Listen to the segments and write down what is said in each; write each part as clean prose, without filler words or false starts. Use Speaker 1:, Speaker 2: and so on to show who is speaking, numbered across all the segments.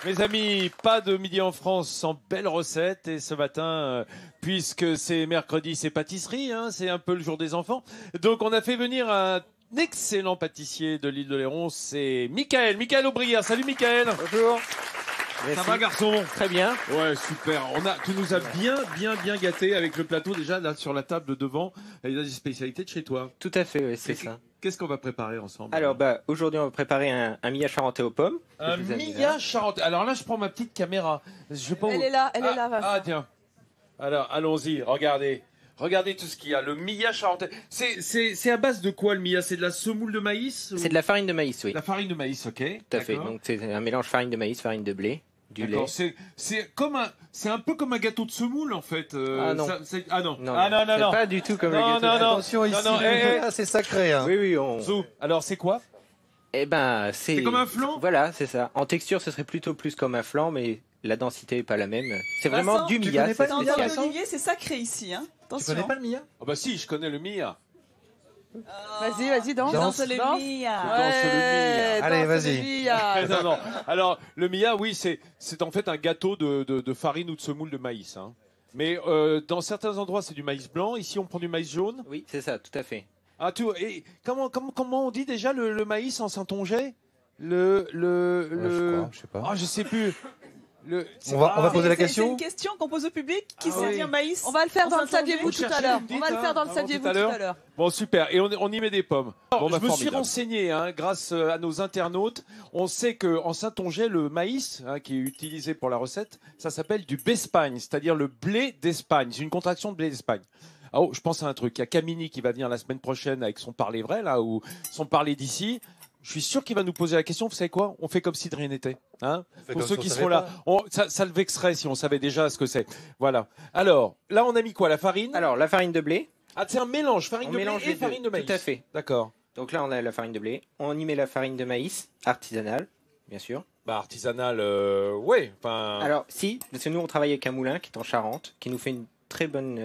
Speaker 1: Mes amis, pas de midi en France sans belles recettes. Et ce matin, puisque c'est mercredi, c'est pâtisserie, hein, c'est un peu le jour des enfants. Donc on a fait venir un excellent pâtissier de l'île de Léron, c'est Michael Aubrière. Salut Michael.
Speaker 2: Bonjour.
Speaker 1: Ça va garçon?
Speaker 2: Très bien.
Speaker 1: Ouais, super. Tu nous as bien gâté avec le plateau déjà là sur la table devant. Il y a des spécialités de chez toi.
Speaker 2: Tout à fait, oui, c'est ça.
Speaker 1: Qu'est-ce qu'on va préparer ensemble?
Speaker 2: Alors, aujourd'hui, on va préparer un millat charentais aux pommes.
Speaker 1: Un millat charentais. Alors là, je prends ma petite caméra. Je sais pas où...
Speaker 3: Elle est là, Vincent.
Speaker 1: Ah tiens. Alors, allons-y. Regardez tout ce qu'il y a. Le millat charentais. C'est à base de quoi le millat? C'est de la semoule de maïs ou...
Speaker 2: C'est de la farine de maïs, oui.
Speaker 1: La farine de maïs, ok.
Speaker 2: Tout à fait. Donc, c'est un mélange farine de maïs, farine de blé, du lait.
Speaker 1: C'est un peu comme un gâteau de semoule en fait.
Speaker 2: Ah non.
Speaker 1: Non.
Speaker 2: C'est
Speaker 1: non.
Speaker 2: pas du tout comme le
Speaker 1: Non,
Speaker 2: gâteau.
Speaker 1: non, non.
Speaker 4: Attention ici, c'est sacré. Hein.
Speaker 2: Oui, on...
Speaker 1: Zou. Alors c'est quoi?
Speaker 2: Eh ben,
Speaker 1: C'est comme un flan?
Speaker 2: Voilà, c'est ça. En texture, ce serait plutôt plus comme un flan, mais la densité est pas la même. C'est vraiment
Speaker 3: Vincent,
Speaker 2: du
Speaker 4: tu
Speaker 2: millat.
Speaker 4: connais pas
Speaker 2: c'est
Speaker 4: le
Speaker 3: Dans
Speaker 4: millat,
Speaker 2: spécial.
Speaker 4: Vincent
Speaker 3: Olivier, c'est sacré ici. Hein.
Speaker 4: Tu
Speaker 3: Attention.
Speaker 4: connais pas le millat?
Speaker 1: Ah bah si, je connais le millat.
Speaker 3: Vas-y, danse.
Speaker 4: Danse
Speaker 3: le
Speaker 4: le
Speaker 3: Mia.
Speaker 1: Danse le Mia.
Speaker 4: Allez, vas-y.
Speaker 1: non. Alors le millat, oui, c'est en fait un gâteau de farine ou de semoule de maïs. Hein. Mais dans certains endroits, c'est du maïs blanc. Ici, on prend du maïs jaune.
Speaker 2: Oui, c'est ça, tout à fait.
Speaker 1: Ah, et comment on dit déjà le maïs en saintongeais?
Speaker 4: Je sais pas.
Speaker 1: Ah, je sais plus.
Speaker 4: On va poser la
Speaker 3: C'est
Speaker 4: question.
Speaker 3: une question qu'on pose au public. Qui sait
Speaker 1: oui.
Speaker 3: dire maïs?
Speaker 5: On va le faire dans le
Speaker 3: Saint-Sanger.
Speaker 5: saviez-vous
Speaker 1: Vous
Speaker 5: tout à
Speaker 1: cherchez,
Speaker 5: l'heure.
Speaker 1: vous me dites,
Speaker 5: On va le
Speaker 1: hein,
Speaker 5: faire dans le
Speaker 1: avant
Speaker 5: saviez-vous
Speaker 1: tout à
Speaker 5: tout
Speaker 1: l'heure.
Speaker 5: à l'heure.
Speaker 1: Bon, super. Et on y met des pommes. Bon, je me suis
Speaker 4: formidable.
Speaker 1: renseigné, hein, grâce à nos internautes. On sait qu'en Saintongeais, le maïs, hein, qui est utilisé pour la recette, ça s'appelle du bespagne, c'est-à-dire le blé d'Espagne. C'est une contraction de blé d'Espagne. Ah, oh, je pense à un truc. Il y a Camini qui va venir la semaine prochaine avec son parler vrai, là, ou son parler d'ici. Je suis sûr qu'il va nous poser la question. Vous savez quoi? On fait comme si de rien n'était. Hein, pour ceux qui seront là. Ça le vexerait si on savait déjà ce que c'est. Voilà. Alors, là, on a mis quoi? La farine?
Speaker 2: Alors, la farine de blé.
Speaker 1: Ah, c'est un mélange, farine
Speaker 2: On
Speaker 1: de blé
Speaker 2: mélange
Speaker 1: et
Speaker 2: les deux.
Speaker 1: farine de maïs.
Speaker 2: Tout à fait.
Speaker 1: D'accord.
Speaker 2: Donc là, on a la farine de blé. On y met la farine de maïs artisanale, bien sûr.
Speaker 1: Bah, artisanal, ouais. Enfin.
Speaker 2: Alors, si, parce que nous, on travaille avec un moulin qui est en Charente, qui nous fait une très bonne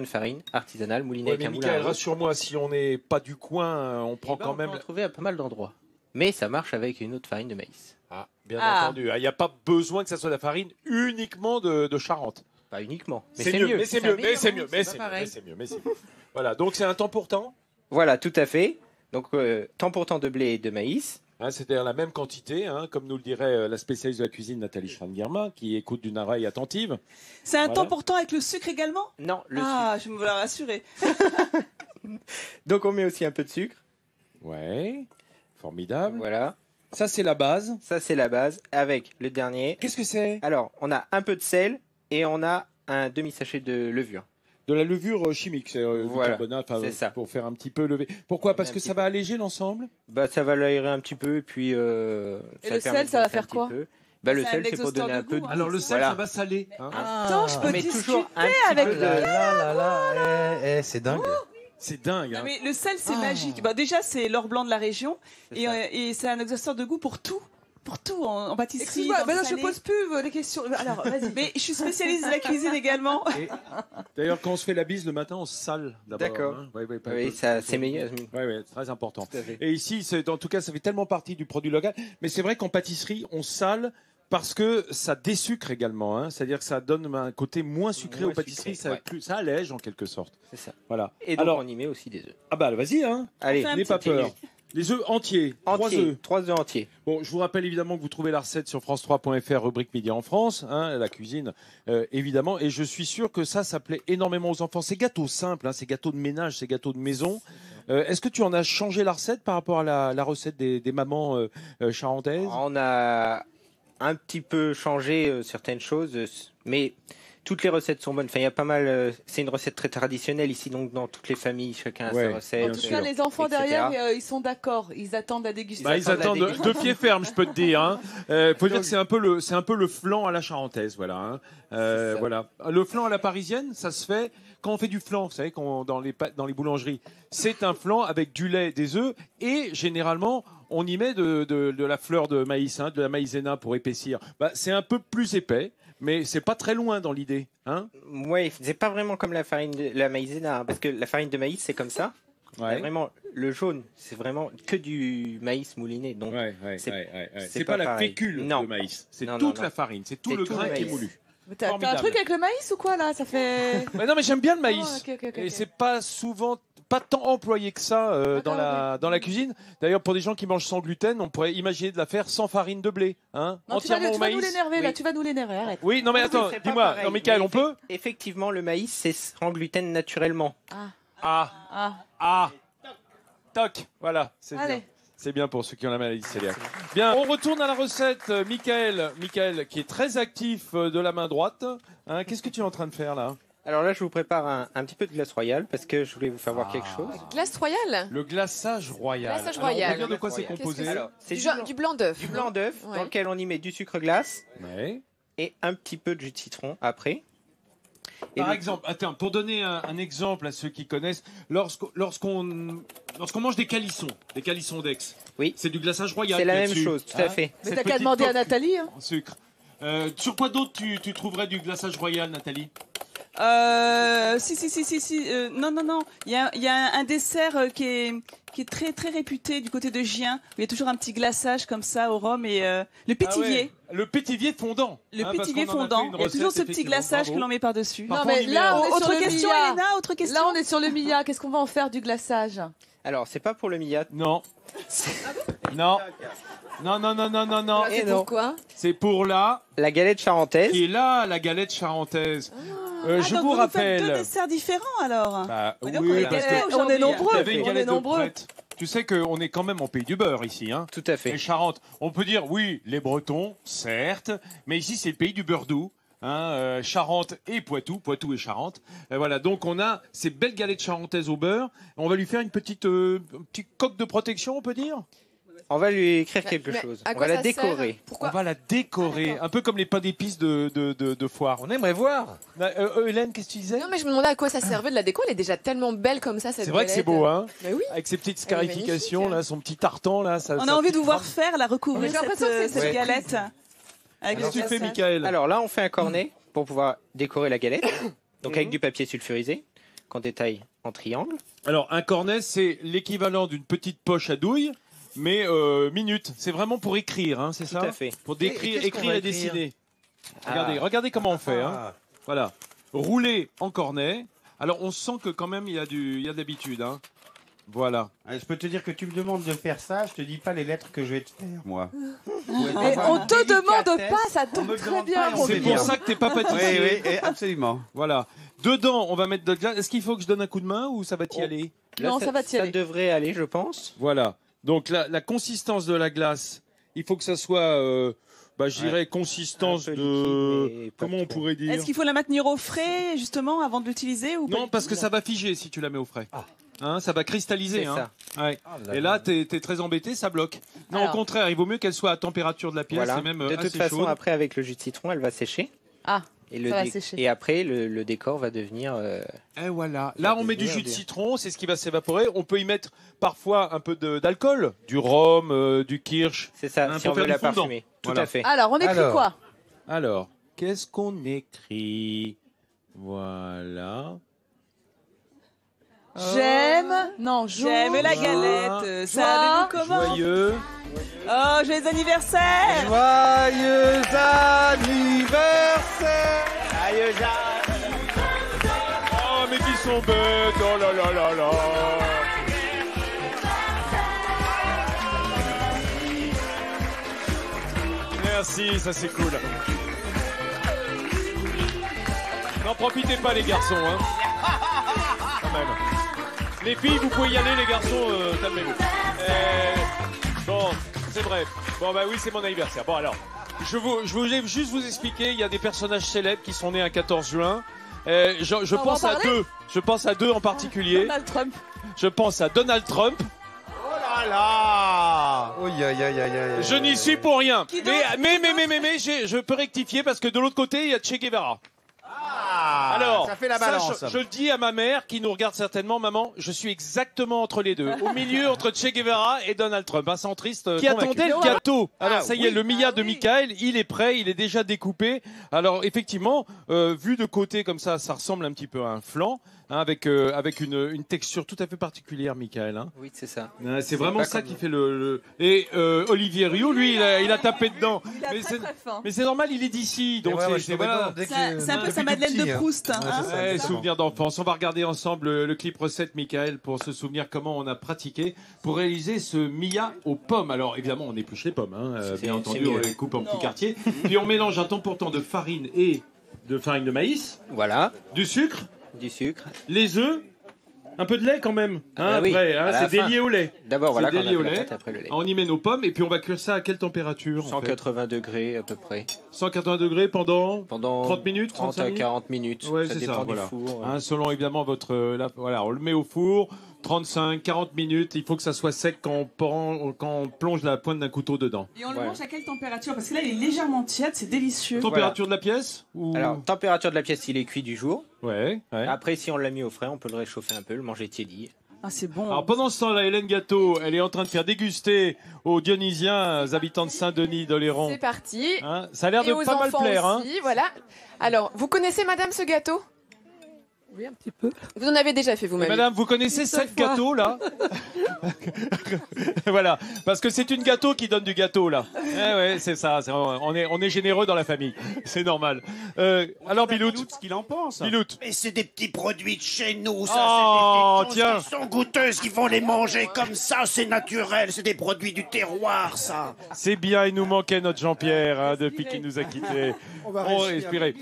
Speaker 2: farine artisanale, moulinée
Speaker 1: Ouais,
Speaker 2: avec
Speaker 1: mais
Speaker 2: un moulin.
Speaker 1: Michael,
Speaker 2: à eau.
Speaker 1: rassure-moi, si on n'est pas du coin, on prend
Speaker 2: Eh ben,
Speaker 1: quand
Speaker 2: on peut
Speaker 1: même.
Speaker 2: en trouver à pas mal d'endroits. Mais ça marche avec une autre farine de maïs.
Speaker 1: Ah, bien
Speaker 3: Ah.
Speaker 1: entendu. Il n'y a pas besoin que ça soit de la farine uniquement de Charente.
Speaker 2: Pas uniquement. Mais
Speaker 1: C'est mieux, mais c'est mieux,
Speaker 2: un
Speaker 1: mais c'est
Speaker 2: meilleur
Speaker 1: mieux,
Speaker 2: goût, c'est pas pareil.
Speaker 1: mais c'est mieux. Voilà, donc c'est un temps pour temps.
Speaker 2: Voilà, tout à fait. Donc, temps pour temps de blé et de maïs.
Speaker 1: Hein, c'est-à-dire la même quantité, hein, comme nous le dirait la spécialiste de la cuisine Nathalie Schrangerma, qui écoute d'une oreille attentive.
Speaker 3: C'est un
Speaker 1: Voilà.
Speaker 3: temps pourtant avec le sucre également?
Speaker 2: Non, le
Speaker 3: Ah, je me voulais rassurer.
Speaker 2: sucre. Donc, on met aussi un peu de sucre.
Speaker 1: Ouais, formidable.
Speaker 2: Voilà.
Speaker 1: Ça, c'est la base.
Speaker 2: Ça, c'est la base. Avec le dernier.
Speaker 1: Qu'est-ce que c'est?
Speaker 2: Alors, on a un peu de sel et on a un demi-sachet de levure.
Speaker 1: De la levure chimique, c'est du
Speaker 2: Voilà,
Speaker 1: carbonate,
Speaker 2: c'est ça.
Speaker 1: pour faire un petit peu lever. Pourquoi? Parce
Speaker 2: Un
Speaker 1: que
Speaker 2: petit
Speaker 1: ça va alléger l'ensemble?
Speaker 2: Bah, ça va l'aérer un petit peu et puis.
Speaker 5: le
Speaker 2: permet
Speaker 5: sel,
Speaker 2: de
Speaker 5: ça va
Speaker 2: gonfler
Speaker 5: faire
Speaker 2: un petit
Speaker 5: quoi?
Speaker 2: peu. Bah, le
Speaker 3: C'est
Speaker 2: sel,
Speaker 3: un
Speaker 2: c'est pour
Speaker 3: exhausteur
Speaker 2: donner un
Speaker 3: de
Speaker 2: peu
Speaker 3: goût,
Speaker 2: de.
Speaker 3: hein.
Speaker 1: Alors le sel,
Speaker 2: Voilà.
Speaker 1: ça va saler. Hein.
Speaker 3: Attends, je peux
Speaker 2: Mais toujours un
Speaker 3: discuter
Speaker 2: petit
Speaker 3: avec
Speaker 2: peu
Speaker 3: le...
Speaker 2: de.
Speaker 4: C'est dingue.
Speaker 1: C'est dingue.
Speaker 3: Non,
Speaker 1: Hein.
Speaker 3: mais le sel, c'est magique. Bah, déjà, c'est l'or blanc de la région.
Speaker 2: C'est ça.
Speaker 3: Et c'est un exhausteur de goût pour tout. Pour tout, en pâtisserie.
Speaker 5: Excuse-moi,
Speaker 3: dans le
Speaker 5: maintenant je
Speaker 3: salé.
Speaker 5: pose plus les questions. Alors, vas-y.
Speaker 3: Mais je suis spécialiste de la cuisine également.
Speaker 1: Et, d'ailleurs, quand on se fait la bise le matin, on se sale d'abord.
Speaker 2: D'accord.
Speaker 1: Hein. Ouais, pas-
Speaker 2: Oui, ça, c'est meilleur.
Speaker 1: Ouais, très important.
Speaker 2: Tout à fait.
Speaker 1: Et ici, en tout cas, ça fait tellement partie du produit local. Mais c'est vrai qu'en pâtisserie, on sale parce que ça désucre également. Hein. C'est-à-dire que ça donne un côté moins sucré
Speaker 2: Moins
Speaker 1: aux pâtisseries.
Speaker 2: sucré, ouais.
Speaker 1: Ça allège en quelque sorte.
Speaker 2: C'est ça.
Speaker 1: Voilà.
Speaker 2: Et donc,
Speaker 1: Alors,
Speaker 2: on y met aussi des œufs.
Speaker 1: ah bah vas-y, hein.
Speaker 2: Allez,
Speaker 3: fait un
Speaker 1: N'aie pas
Speaker 3: petit
Speaker 1: peur. Les œufs entiers. 3 œufs.
Speaker 2: 3 œufs entiers.
Speaker 1: Bon, je vous rappelle évidemment que vous trouvez la recette sur France3.fr, rubrique Midi en France, hein, la cuisine, évidemment. Et je suis sûr que ça plaît énormément aux enfants. C'est gâteaux simples, hein, c'est gâteaux de ménage, c'est gâteaux de maison. Est-ce que tu en as changé la recette par rapport à la recette des mamans charentaises?
Speaker 2: On a un petit peu changé certaines choses, mais toutes les recettes sont bonnes. Enfin, il y a pas mal. C'est une recette très traditionnelle ici, donc dans toutes les familles, chacun a
Speaker 1: Ouais.
Speaker 2: sa recette.
Speaker 5: En
Speaker 1: bien
Speaker 5: tout
Speaker 1: sûr.
Speaker 5: cas, les enfants
Speaker 2: etc.
Speaker 5: derrière, ils sont d'accord. Ils attendent la dégustation.
Speaker 1: Bah, ils
Speaker 2: attendent la
Speaker 1: attendent
Speaker 2: dégustation.
Speaker 1: de pied ferme, je peux te dire. Hein. Faut dire que c'est un peu le flan à la charentaise, voilà. Hein.
Speaker 2: C'est ça.
Speaker 1: Voilà. Le flan à la parisienne, ça se fait quand on fait du flan, vous savez, dans les boulangeries. C'est un flan avec du lait, des œufs et généralement on y met de la fleur de maïs, hein, de la maïzena pour épaissir. Bah, c'est un peu plus épais. Mais c'est pas très loin dans l'idée, hein?
Speaker 2: Ouais, c'est pas vraiment comme la farine de la maïzena, hein, parce que la farine de maïs, c'est comme ça.
Speaker 1: Ouais.
Speaker 2: Vraiment, le jaune, c'est vraiment que du maïs mouliné. Donc,
Speaker 1: c'est pas la
Speaker 2: pareil.
Speaker 1: fécule
Speaker 2: Non.
Speaker 1: de maïs, c'est
Speaker 2: Non,
Speaker 1: toute
Speaker 2: non,
Speaker 1: la
Speaker 2: non.
Speaker 1: farine, c'est tout
Speaker 2: C'est
Speaker 1: le
Speaker 2: tout
Speaker 1: grain
Speaker 2: le
Speaker 1: qui est
Speaker 2: maïs.
Speaker 1: moulu.
Speaker 5: T'as un
Speaker 1: Formidable.
Speaker 5: truc avec le maïs ou quoi là? Ça fait.
Speaker 1: Mais non, mais j'aime bien le maïs.
Speaker 5: Oh, ok.
Speaker 1: Et c'est pas souvent, pas tant employé que ça dans la cuisine. D'ailleurs, pour des gens qui mangent sans gluten, on pourrait imaginer de la faire sans farine de blé, hein,
Speaker 5: Non, tu vas
Speaker 1: entièrement au
Speaker 5: nous
Speaker 1: maïs.
Speaker 5: l'énerver là,
Speaker 2: Oui.
Speaker 5: tu vas nous l'énerver, arrête.
Speaker 1: Oui, non mais
Speaker 2: Non,
Speaker 1: attends,
Speaker 2: ce serait pas
Speaker 1: dis-moi,
Speaker 2: pareil,
Speaker 1: non, Michael,
Speaker 2: mais
Speaker 1: on peut
Speaker 2: Effectivement, le maïs, c'est sans gluten naturellement.
Speaker 1: Toc, voilà, c'est bien.
Speaker 5: Allez.
Speaker 1: C'est bien pour ceux qui ont la maladie cœliaque. Bien, on retourne à la recette. Michael, qui est très actif de la main droite. Hein, qu'est-ce que tu es en train de faire là?
Speaker 2: Alors là, je vous prépare un petit peu de glace royale parce que je voulais vous faire voir quelque chose.
Speaker 6: Glace royale.
Speaker 1: Le glaçage royal.
Speaker 6: Glaçage
Speaker 1: Alors,
Speaker 6: royal.
Speaker 1: on peut dire de quoi c'est
Speaker 2: Qu'est-ce que
Speaker 1: composé?
Speaker 6: c'est
Speaker 2: Alors, c'est
Speaker 6: Du blanc d'œuf.
Speaker 2: du blanc d'œuf
Speaker 6: Ouais.
Speaker 2: dans lequel on y met du sucre glace
Speaker 1: Ouais.
Speaker 2: et un petit peu de jus de citron après. Et
Speaker 1: Par
Speaker 2: le-
Speaker 1: exemple, attends, pour donner un exemple à ceux qui connaissent, lorsqu'on mange des calissons d'Aix,
Speaker 2: Oui.
Speaker 1: c'est du glaçage royal.
Speaker 2: C'est la
Speaker 1: qu'il y a
Speaker 2: même
Speaker 1: dessus,
Speaker 2: chose, tout à
Speaker 1: hein.
Speaker 2: fait.
Speaker 5: Mais
Speaker 1: Cette
Speaker 5: t'as qu'à
Speaker 1: petite
Speaker 5: demander à
Speaker 1: coque
Speaker 5: Nathalie. Hein.
Speaker 1: en sucre. Sur quoi d'autre tu trouverais du glaçage royal, Nathalie?
Speaker 3: Si. Non. Il y a un dessert qui est très très réputé du côté de Gien. Où il y a toujours un petit glaçage comme ça au rhum et le pétivier.
Speaker 1: Ah ouais, le pétivier fondant.
Speaker 3: Le
Speaker 1: Hein, parce
Speaker 3: pétivier
Speaker 1: qu'on en a fait
Speaker 3: fondant.
Speaker 1: une
Speaker 3: Il y a toujours
Speaker 1: recette,
Speaker 3: ce petit
Speaker 1: effectivement,
Speaker 3: glaçage
Speaker 1: bravo.
Speaker 3: que l'on met par-dessus.
Speaker 5: Non,
Speaker 1: Parfois,
Speaker 5: mais
Speaker 1: on y met
Speaker 5: là,
Speaker 1: un-
Speaker 5: on est sur
Speaker 3: Autre
Speaker 5: le
Speaker 3: question,
Speaker 5: Mia.
Speaker 3: Elena, autre question.
Speaker 5: Là, on est sur le Mia. Qu'est-ce qu'on va en faire du glaçage?
Speaker 2: Alors, c'est pas pour le millat.
Speaker 1: Non. Non. Non.
Speaker 2: Et
Speaker 6: C'est
Speaker 2: non.
Speaker 6: pourquoi?
Speaker 1: C'est pour là,
Speaker 2: La galette charentaise.
Speaker 1: qui est là, la galette charentaise. Je
Speaker 3: donc
Speaker 1: vous
Speaker 3: vous faites deux
Speaker 1: rappelle.
Speaker 3: desserts différents alors.
Speaker 1: Bah,
Speaker 3: Oui, donc
Speaker 1: oui,
Speaker 3: on est
Speaker 1: parce
Speaker 3: gâtés
Speaker 1: que
Speaker 5: on est
Speaker 3: aujourd'hui.
Speaker 5: nombreux.
Speaker 1: il y avait une
Speaker 5: On est
Speaker 1: galette de
Speaker 5: nombreux.
Speaker 1: prête. Tu sais qu'on est quand même en pays du beurre ici, hein.
Speaker 2: Tout à
Speaker 1: Les
Speaker 2: fait.
Speaker 1: Charentes. On peut dire oui, les Bretons, certes, mais ici c'est le pays du beurre doux. Hein, Charente et Poitou et Charente. Voilà, donc on a ces belles galettes charentaises au beurre. On va lui faire une petite coque de protection, on peut dire.
Speaker 2: On va lui écrire quelque
Speaker 6: Mais
Speaker 2: chose.
Speaker 6: à
Speaker 2: On
Speaker 6: quoi
Speaker 2: va la
Speaker 6: ça sert?
Speaker 2: décorer.
Speaker 1: On
Speaker 6: Pourquoi?
Speaker 1: va la décorer, un peu comme les pains d'épices de foire.
Speaker 4: On aimerait voir.
Speaker 1: Hélène, qu'est-ce que tu disais?
Speaker 6: Non, mais je me demandais à quoi ça servait de la déco. Elle est déjà tellement belle comme ça, cette
Speaker 1: C'est vrai que c'est
Speaker 6: galette.
Speaker 1: beau, hein,
Speaker 6: Mais oui.
Speaker 1: avec ses petites
Speaker 6: Elle est
Speaker 1: scarifications,
Speaker 6: magnifique.
Speaker 1: là, son petit tartan, là.
Speaker 3: On a envie de vous voir faire, la recouvrir
Speaker 5: Mais j'ai
Speaker 3: cette,
Speaker 5: l'impression que c'est
Speaker 3: cette
Speaker 2: Ouais.
Speaker 3: galette. Avec
Speaker 1: Qu'est-ce que
Speaker 3: le
Speaker 1: tu fais,
Speaker 3: glaçage.
Speaker 1: Michael?
Speaker 2: Alors là, on fait un cornet pour pouvoir décorer la galette. Donc avec du papier sulfurisé qu'on détaille en triangle.
Speaker 1: Alors, un cornet, c'est l'équivalent d'une petite poche à douille, mais minute. C'est vraiment pour écrire, hein, c'est
Speaker 2: Tout
Speaker 1: ça?
Speaker 2: à fait.
Speaker 1: Pour
Speaker 4: Et qu'est-ce
Speaker 1: écrire
Speaker 4: qu'on
Speaker 1: et
Speaker 4: va écrire
Speaker 1: dessiner.
Speaker 2: Ah.
Speaker 1: Regardez comment on fait. Hein.
Speaker 4: Ah.
Speaker 1: Voilà. Rouler en cornet. Alors, on sent que quand même, il y a de l'habitude. Hein. Voilà.
Speaker 7: Je peux te dire que tu me demandes de faire ça, je te dis pas les lettres que je vais te faire, moi.
Speaker 5: Mais on te demande pas, ça
Speaker 7: On me
Speaker 5: tombe
Speaker 7: le
Speaker 5: très
Speaker 7: demande
Speaker 5: bien.
Speaker 7: pas et on
Speaker 1: C'est
Speaker 7: fait
Speaker 1: pour
Speaker 7: bien.
Speaker 1: ça que t'es pas pâtissier.
Speaker 7: Oui, absolument.
Speaker 1: Voilà. Dedans, on va mettre de la glace. Est-ce qu'il faut que je donne un coup de main ou ça va t'y
Speaker 2: Oh.
Speaker 1: aller?
Speaker 2: Là,
Speaker 5: Non, ça va t'y aller.
Speaker 2: Ça devrait aller, je pense.
Speaker 1: Voilà. Donc, la consistance de la glace, il faut que ça soit, je dirais, consistance
Speaker 2: Un peu
Speaker 1: de...
Speaker 2: liquide, mais pas
Speaker 1: Comment on
Speaker 2: trop.
Speaker 1: pourrait dire?
Speaker 3: Est-ce qu'il faut la maintenir au frais justement avant de l'utiliser ou pas
Speaker 1: Non,
Speaker 3: du
Speaker 1: parce
Speaker 3: tout
Speaker 1: que ça va figer si tu la mets au frais.
Speaker 4: Ah.
Speaker 1: Hein, ça va cristalliser.
Speaker 2: C'est
Speaker 1: Hein.
Speaker 2: ça.
Speaker 1: Ouais. Et là, t'es très embêté, ça bloque. Non,
Speaker 5: Alors.
Speaker 1: au contraire, il vaut mieux qu'elle soit à température de la pièce,
Speaker 2: Voilà.
Speaker 1: c'est même
Speaker 2: De toute
Speaker 1: assez
Speaker 2: façon,
Speaker 1: chaude.
Speaker 2: après, avec le jus de citron, elle va sécher.
Speaker 5: Ah,
Speaker 2: Et,
Speaker 5: ça va sécher.
Speaker 2: et après, le décor va devenir.
Speaker 1: Et voilà. Là, on met du
Speaker 2: devenir
Speaker 1: jus de
Speaker 2: bien.
Speaker 1: citron, c'est ce qui va s'évaporer. On peut y mettre parfois un peu d'alcool, du rhum, du kirsch.
Speaker 2: C'est ça,
Speaker 1: Hein,
Speaker 2: si
Speaker 1: pour
Speaker 2: on veut
Speaker 1: faire
Speaker 2: la
Speaker 1: du fondant.
Speaker 2: parfumer. Tout
Speaker 1: Voilà.
Speaker 2: à fait.
Speaker 5: Alors, on écrit
Speaker 4: Alors.
Speaker 5: quoi?
Speaker 1: Alors, qu'est-ce qu'on écrit? Voilà.
Speaker 5: J'aime. Non,
Speaker 3: J'aime la
Speaker 1: Joie.
Speaker 3: galette. Ça
Speaker 5: Joie.
Speaker 3: allez-vous comment
Speaker 1: Joyeux.
Speaker 3: Oh, joyeux anniversaire.
Speaker 7: Joyeux anniversaire!
Speaker 1: Oh, mais qui sont bêtes. Oh là là là là. Merci, ça c'est cool. N'en profitez pas les garçons, hein. Quand même. Les filles, vous pouvez y aller, les garçons, calmez-vous. Bon, c'est bref. Bon bah oui, c'est mon anniversaire. Bon alors, je voulais juste vous expliquer, il y a des personnages célèbres qui sont nés un 14 juin. Je
Speaker 5: On va
Speaker 1: pense
Speaker 5: en
Speaker 1: à
Speaker 5: parler
Speaker 1: deux. Je pense à deux en particulier.
Speaker 5: Donald Trump.
Speaker 1: Je pense à Donald Trump.
Speaker 7: Oh là là!
Speaker 4: Oh, aïe, aïe, aïe, aïe, aïe.
Speaker 1: Je n'y suis pour rien.
Speaker 3: Qui d'autre
Speaker 1: Mais je peux rectifier parce que de l'autre côté, il y a Che Guevara.
Speaker 7: Ah!
Speaker 1: Alors,
Speaker 7: ça fait la balance.
Speaker 1: Je le dis à ma mère, qui nous regarde certainement, maman, je suis exactement entre les deux. Au milieu, entre Che Guevara et Donald Trump. Un centriste qui attendait le gâteau. Alors, ça y est, le Mia de Michael, il est prêt, il est déjà découpé. Alors, effectivement, vu de côté comme ça ressemble un petit peu à un flan. Avec une texture tout à fait particulière, Michael. Hein.
Speaker 2: Oui, c'est ça.
Speaker 1: C'est vraiment ça qui fait le... Et Olivier Rio, lui, il a tapé dedans. Mais c'est normal, il est d'ici. Donc c'est voilà.
Speaker 3: C'est un peu sa Madeleine de Proust.
Speaker 1: Souvenir d'enfance. On va regarder ensemble le clip recette, Michael, pour se souvenir comment on a pratiqué pour réaliser ce Mia aux pommes. Alors évidemment, on épluche les pommes, hein, bien entendu, on les coupe en petits quartiers. Puis on mélange un temps pour temps de farine de maïs.
Speaker 2: Voilà.
Speaker 1: Du sucre.
Speaker 2: Du sucre.
Speaker 1: Les œufs. Un peu de lait quand même,
Speaker 2: oui,
Speaker 1: après, hein, c'est délié au lait.
Speaker 2: D'abord, voilà,
Speaker 1: délié au lait.
Speaker 2: Après le lait.
Speaker 1: On y met nos pommes et puis on va cuire ça à quelle température
Speaker 2: 180 degrés à peu près.
Speaker 1: 180 degrés pendant 30 minutes,
Speaker 2: 30 à 40 minutes.
Speaker 1: Ouais,
Speaker 2: ça dépend du four.
Speaker 1: Hein, selon évidemment votre... voilà, on le met au four, 35, 40 minutes. Il faut que ça soit sec quand on plonge la pointe d'un couteau dedans.
Speaker 3: Et on le mange à quelle température? Parce que là, il est légèrement tiède, c'est délicieux.
Speaker 1: Température de la pièce ou...
Speaker 2: Alors, température de la pièce, il est cuit du jour.
Speaker 1: Ouais.
Speaker 2: Après, si on l'a mis au frais, on peut le réchauffer un peu, le manger tiédi.
Speaker 3: Ah, c'est bon.
Speaker 1: Alors pendant ce temps-là, Hélène Gâteau, elle est en train de faire déguster aux Dionysiens, habitants de Saint-Denis, d'Oléron.
Speaker 6: C'est parti.
Speaker 1: Hein, ça a l'air
Speaker 6: Et
Speaker 1: de
Speaker 6: aux
Speaker 1: pas mal
Speaker 6: enfants
Speaker 1: plaire.
Speaker 6: aussi, voilà. Alors, vous connaissez madame ce gâteau?
Speaker 5: Oui, un petit peu.
Speaker 6: Vous en avez déjà fait vous-même.
Speaker 1: Madame, vous connaissez cette gâteau là? Voilà, parce que c'est une gâteau qui donne du gâteau là. Ouais, c'est ça. On est généreux dans la famille, c'est normal. Alors Bilout,
Speaker 7: ce qu'il en pense.
Speaker 1: Bilout.
Speaker 8: Mais c'est des petits produits de chez nous, ça.
Speaker 1: Oh,
Speaker 8: c'est des
Speaker 1: tiens.
Speaker 8: choses qui sont goûteuses, qui vont les manger comme ça, c'est naturel, c'est des produits du terroir, ça.
Speaker 1: C'est bien, il nous manquait notre Jean-Pierre hein, depuis qu'il nous a quittés.
Speaker 7: On va
Speaker 1: respirer.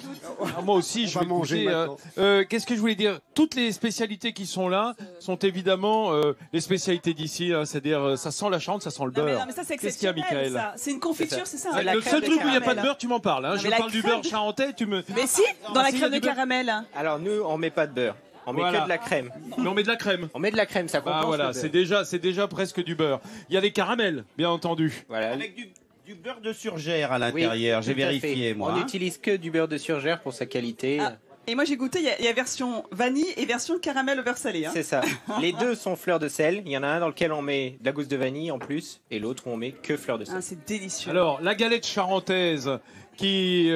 Speaker 1: Moi aussi, je vais
Speaker 7: manger
Speaker 1: goûter. Qu'est-ce que je voulais dire? Toutes les spécialités qui sont là sont évidemment les spécialités d'ici. Hein, c'est-à-dire, ça sent la Charente, ça sent le beurre.
Speaker 3: Non, mais ça, c'est
Speaker 1: Qu'est-ce qu'il y a,
Speaker 3: exceptionnel,
Speaker 1: Michael?
Speaker 3: ça. C'est une confiture, c'est ça?
Speaker 1: Le seul truc où il n'y a pas de beurre, tu m'en parles. Hein.
Speaker 3: Non,
Speaker 1: Je
Speaker 3: mais la
Speaker 1: parle du
Speaker 3: crème
Speaker 1: beurre charentais, tu me...
Speaker 3: Mais si, dans la
Speaker 1: si,
Speaker 3: crème
Speaker 1: il y a
Speaker 3: de
Speaker 1: du beurre.
Speaker 3: caramel.
Speaker 2: Alors, nous, on met pas de beurre. On met
Speaker 1: Voilà.
Speaker 2: que de la crème.
Speaker 1: Mais on met de la crème.
Speaker 2: On met de la crème, ça compense
Speaker 1: Ah voilà,
Speaker 2: le beurre.
Speaker 1: c'est déjà presque du beurre. Il y a des caramels, bien entendu.
Speaker 2: Voilà.
Speaker 7: Avec du beurre de surgère à l'intérieur, j'ai
Speaker 2: tout à
Speaker 7: vérifié
Speaker 2: fait.
Speaker 7: moi.
Speaker 2: On n'utilise que du beurre de surgère pour sa qualité.
Speaker 3: Ah. Et moi, j'ai goûté, il y a version vanille et version caramel au beurre salé. Hein.
Speaker 2: C'est ça. Les deux sont fleurs de sel. Il y en a un dans lequel on met de la gousse de vanille en plus, et l'autre où on met que fleurs de sel.
Speaker 3: Ah, c'est délicieux.
Speaker 1: Alors, la galette charentaise, qui,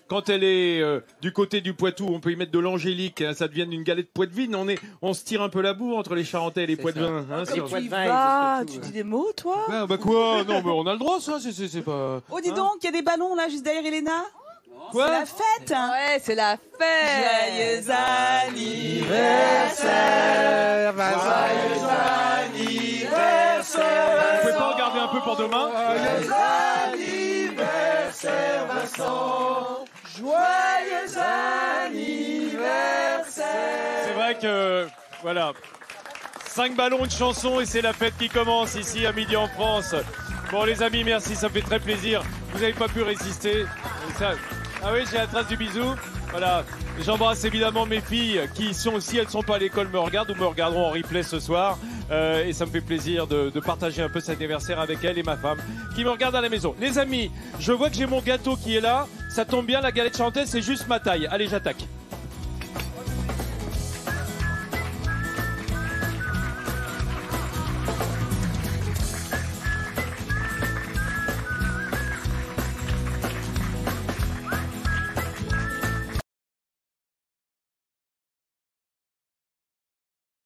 Speaker 1: quand elle est du côté du Poitou, on peut y mettre de l'angélique, hein, ça devient une galette poitevine. On se tire un peu la boue entre les Charentais et les Poitevins. Hein,
Speaker 2: Les
Speaker 1: sur-
Speaker 2: Poitevins, ils
Speaker 5: Tu
Speaker 2: se
Speaker 5: dis des mots, toi?
Speaker 1: Ah, bah quoi? Non, mais on a le droit, ça, c'est pas...
Speaker 3: Oh, dis
Speaker 1: Hein
Speaker 3: donc, il y a des ballons là, juste derrière Elena.
Speaker 1: Quoi?
Speaker 3: C'est la fête. Hein.
Speaker 5: Ouais, c'est la fête.
Speaker 3: Joyeux anniversaire.
Speaker 1: Vous pouvez pas regarder un peu pour demain? C'est vrai que, voilà, 5 ballons de chansons et c'est la fête qui commence ici à midi en France. Bon les amis, merci, ça me fait très plaisir. Vous n'avez pas pu résister. Ah oui, j'ai la trace du bisou. Voilà, j'embrasse évidemment mes filles qui sont, si elles sont pas à l'école, me regardent ou me regarderont en replay ce soir. Et ça me fait plaisir de partager un peu cet anniversaire avec elles et ma femme qui me regarde à la maison. Les amis, je vois que j'ai mon gâteau qui est là. Ça tombe bien, la galette chantaise, c'est juste ma taille. Allez, j'attaque.